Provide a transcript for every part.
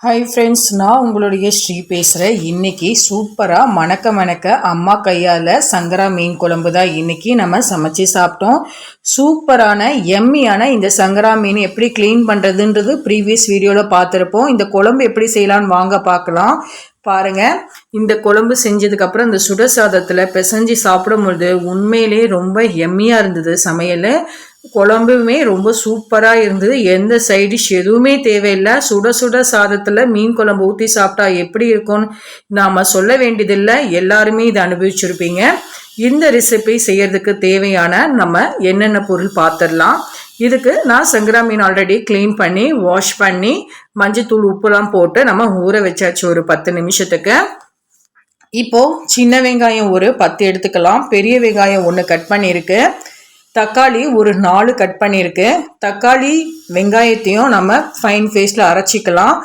Hi friends, நான் உங்களுடைய ஸ்ரீ பேசுகிறேன். இன்றைக்கி சூப்பராக மணக்க அம்மா கையால் சங்கரா மீன் குழம்பு தான் இன்றைக்கி நம்ம சமைச்சு சாப்பிட்டோம். சூப்பரான எம்மியான இந்த சங்கரா மீன் எப்படி க்ளீன் பண்ணுறதுன்றது ப்ரீவியஸ் வீடியோவில் பார்த்துருப்போம். இந்த குழம்பு எப்படி செய்யலான்னு வாங்க பார்க்கலாம். பாருங்கள், இந்த குழம்பு செஞ்சதுக்கப்புறம் இந்த சுட சாதத்தில் பிசைஞ்சு சாப்பிடும்பொழுது உண்மையிலே ரொம்ப எம்மியாக இருந்தது. சமையல் குழம்புமே ரொம்ப சூப்பராக இருந்தது. எந்த சைடிஷ் எதுவுமே தேவையில்லை. சுட சுட சாதத்தில் மீன் குழம்பு ஊற்றி சாப்பிட்டா எப்படி இருக்கும்னு நாம் சொல்ல வேண்டியதில்லை. எல்லாருமே இதை அனுபவிச்சிருப்பீங்க. இந்த ரெசிபி செய்யறதுக்கு தேவையான நம்ம என்னென்ன பொருள் பார்த்துடலாம். இதுக்கு நான் சங்கரா மீன் ஆல்ரெடி க்ளீன் பண்ணி வாஷ் பண்ணி மஞ்சத்தூள் உப்புலாம் போட்டு நம்ம ஊற வச்சாச்சு ஒரு 10 நிமிஷத்துக்கு. இப்போ சின்ன வெங்காயம் ஒரு 10 எடுத்துக்கலாம். பெரிய வெங்காயம் 1 கட் பண்ணியிருக்கு. தக்காளி ஒரு 4 கட் பண்ணியிருக்கு. தக்காளி வெங்காயத்தையும் நம்ம ஃபைன் பேஸ்ட்ல அரைச்சிக்கலாம்.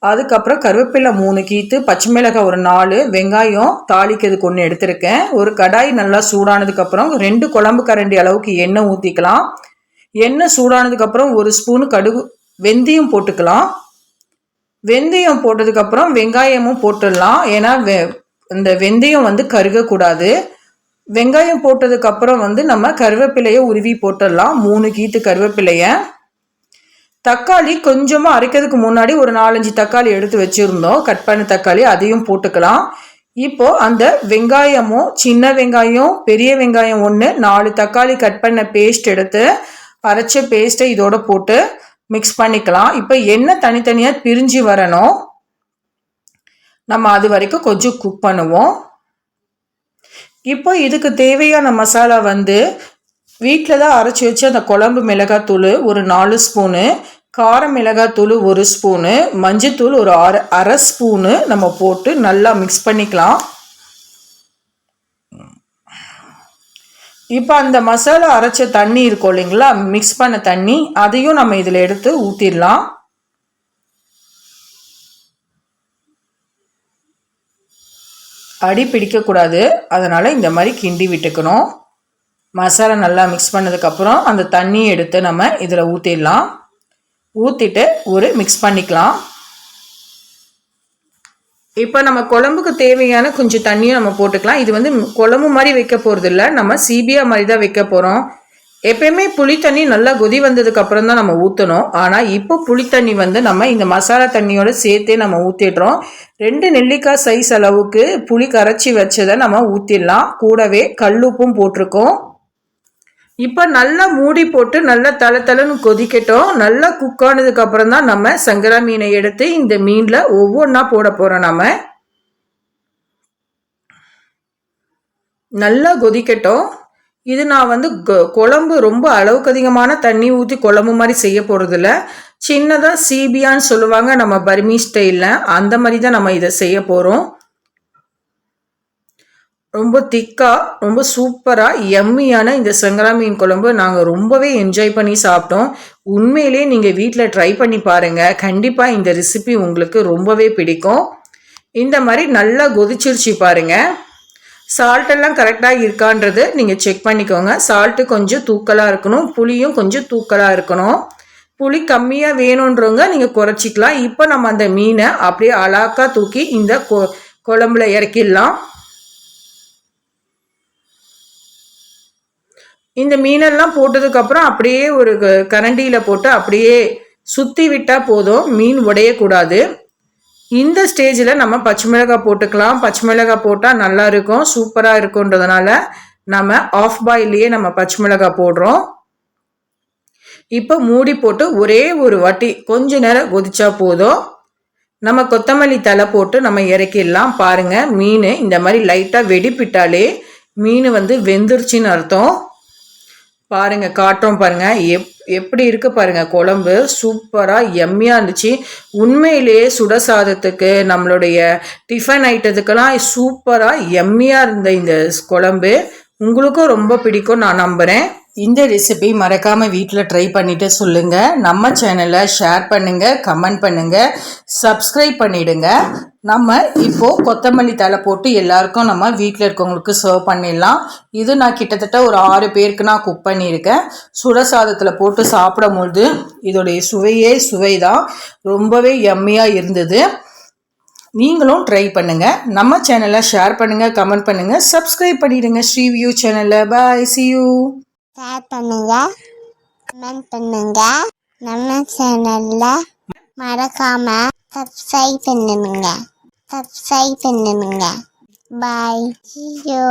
அதுக்கப்புறம் கருவேப்பிலை 3 கீத்து, பச்சை மிளகாய் ஒரு 4, வெங்காயம் தாளிக்கிறதுக்கு 1 எடுத்திருக்கேன். ஒரு கடாய் நல்லா சூடானதுக்கப்புறம் 2 குழம்பு கரண்டி அளவுக்கு எண்ணெய் ஊற்றிக்கலாம். எண்ணெய் சூடானதுக்கப்புறம் 1 ஸ்பூனு கடுகு வெந்தயம் போட்டுக்கலாம். வெந்தயம் போட்டதுக்கப்புறம் வெங்காயமும் போட்டுடலாம். ஏன்னா இந்த வெந்தயம் கருகக்கூடாது. வெங்காயம் போட்டதுக்கப்புறம் நம்ம கருவேப்பிலையை உருவி போட்டுடலாம். 3 கீத்து கருவேப்பிலையை. தக்காளி கொஞ்சமாக அரைக்கிறதுக்கு முன்னாடி ஒரு 4-5 தக்காளி எடுத்து வச்சுருந்தோம். கட் பண்ண தக்காளி அதையும் போட்டுக்கலாம். இப்போ அந்த வெங்காயமும் சின்ன வெங்காயம் பெரிய வெங்காயம் 1 4 தக்காளி கட் பண்ண பேஸ்ட் எடுத்து அரைச்ச பேஸ்ட்டை இதோட போட்டு மிக்ஸ் பண்ணிக்கலாம். இப்போ எண்ணெய் தனித்தனியாக பிரிஞ்சு வரணும். நம்ம அது வரைக்கும் கொஞ்சம் குக் பண்ணுவோம். இப்போ இதுக்கு தேவையான மசாலா வீட்டில் தான் அரைச்சி வச்சு அந்த குழம்பு மிளகாத்தூள் ஒரு 4 ஸ்பூனு, கார மிளகாத்தூள் 1 ஸ்பூனு, மஞ்சத்தூள் ஒரு அரை ஸ்பூனு நம்ம போட்டு நல்லா மிக்ஸ் பண்ணிக்கலாம். இப்போ அந்த மசாலா அரைச்ச தண்ணி இருக்கும் இல்லைங்களா, மிக்ஸ் பண்ண தண்ணி, அதையும் நம்ம இதில் எடுத்து ஊற்றிடலாம். அடி பிடிக்கக்கூடாது, அதனால் இந்த மாதிரி கிண்டி விட்டுக்கணும். மசாலா நல்லா மிக்ஸ் பண்ணதுக்கப்புறம் அந்த தண்ணியை எடுத்து நம்ம இதில் ஊற்றிடலாம். ஊற்றிட்டு ஒரு மிக்ஸ் பண்ணிக்கலாம். இப்போ நம்ம குழம்புக்கு தேவையான கொஞ்சம் தண்ணியும் நம்ம போட்டுக்கலாம். இது குழம்பு மாதிரி வைக்க போகிறது இல்லை, நம்ம சீபியா மாதிரி தான் வைக்க போகிறோம். எப்பயுமே புளி தண்ணி நல்லா கொதி வந்ததுக்கு அப்புறம் தான் நம்ம ஊற்றணும். ஆனால் இப்போ புளி தண்ணி நம்ம இந்த மசாலா தண்ணியோட சேர்த்தே நம்ம ஊற்றிடுறோம். 2 நெல்லிக்காய் சைஸ் அளவுக்கு புளி கரைச்சி வச்சதை நம்ம ஊற்றிடலாம். கூடவே கல்லுப்பும் போட்டிருக்கோம். இப்போ நல்லா மூடி போட்டு நல்லா தளன்னு கொதிக்கட்டும். நல்லா குக் ஆனதுக்கு அப்புறம் தான் நம்ம சங்கரா மீனை எடுத்து இந்த மீனில் ஒவ்வொன்றா போட போகிறோம். நம்ம நல்லா கொதிக்கட்டும். இது நான் குழம்பு ரொம்ப அளவுக்கு அதிகமான தண்ணி ஊற்றி குழம்பு மாதிரி செய்ய போகிறதில்ல. சின்னதாக சீபியான்னு சொல்லுவாங்க நம்ம பர்மி ஸ்டைலில், அந்த மாதிரி தான் நம்ம இதை செய்ய போகிறோம். ரொம்ப திக்காக ரொம்ப சூப்பராக எம்மியான இந்த சங்கரா மீன் குழம்பு நாங்கள் ரொம்பவே என்ஜாய் பண்ணி சாப்பிட்டோம். உண்மையிலே நீங்கள் வீட்டில் ட்ரை பண்ணி பாருங்கள். கண்டிப்பாக இந்த ரெசிபி உங்களுக்கு ரொம்பவே பிடிக்கும். இந்த மாதிரி நல்லா கொதிச்சிருச்சு பாருங்கள். சால்ட்டெல்லாம் கரெக்டாக இருக்கான்றது நீங்கள் செக் பண்ணிக்கோங்க. சால்ட்டு கொஞ்சம் தூக்கலாக இருக்கணும், புளியும் கொஞ்சம் தூக்கலாக இருக்கணும். புளி கம்மியாக வேணுன்றவங்க நீங்கள் குறைச்சிக்கலாம். இப்போ நம்ம அந்த மீனை அப்படியே அழகாக தூக்கி இந்த குழம்புல இறக்கிடலாம். இந்த மீனெல்லாம் போட்டதுக்கப்புறம் அப்படியே ஒரு கரண்டியில் போட்டு அப்படியே சுற்றி விட்டால் போதும், மீன் உடையக்கூடாது. இந்த ஸ்டேஜில் நம்ம பச்சை மிளகாய் போட்டுக்கலாம். பச்சை மிளகாய் போட்டால் நல்லா இருக்கும், சூப்பராக இருக்குன்றதுனால நம்ம ஆஃப் பாயிலேயே நம்ம பச்சை மிளகாய் போடுறோம். இப்போ மூடி போட்டு ஒரே ஒரு வாட்டி கொஞ்ச நேரம் கொதிச்சா போதும். நம்ம கொத்தமல்லி தலை போட்டு நம்ம இறக்கிடலாம். பாருங்கள், மீன் இந்த மாதிரி லைட்டாக வெடிப்பிட்டாலே மீன் வெந்துருச்சின்னு அர்த்தம். பாருங்க, காட்டுறோம் பாருங்க, எப்படி இருக்கு பாருங்க. குழம்பு சூப்பராக எம்மியாக இருந்துச்சு. உண்மையிலேயே சுட சாதத்துக்கு நம்மளுடைய டிஃபன் ஐட்டத்துக்கெல்லாம் சூப்பராக எம்மியாக இருந்த இந்த குழம்பு உங்களுக்கும் ரொம்ப பிடிக்கும் நான் நம்புகிறேன். இந்த ரெசிபி மறக்காமல் வீட்டில் ட்ரை பண்ணிவிட்டு சொல்லுங்கள். நம்ம சேனலை ஷேர் பண்ணுங்கள், கமெண்ட் பண்ணுங்கள், சப்ஸ்கிரைப் பண்ணிவிடுங்க. நம்ம இப்போது கொத்தமல்லி தழை போட்டு எல்லாருக்கும் நம்ம வீட்டில் இருக்கவங்களுக்கு சர்வ் பண்ணிடலாம். இது நான் கிட்டத்தட்ட ஒரு 6 பேருக்கு நான் குக் பண்ணியிருக்கேன். சுட சாதத்தில் போட்டு சாப்பிடும்போது இதோடைய சுவை தான், ரொம்பவே யம்மியாக இருந்தது. நீங்களும் ட்ரை பண்ணுங்கள். நம்ம சேனலை ஷேர் பண்ணுங்கள், கமெண்ட் பண்ணுங்கள், சப்ஸ்கிரைப் பண்ணிவிடுங்க ஸ்ரீவியூ சேனலை. பாய், see you. ஷேர் பண்ணுங்க, கமெண்ட் பண்ணுங்க, நம்ம சேனல்ல மறக்காம சப்ஸ்கிரைப் பண்ணுங்க. பாய், see you.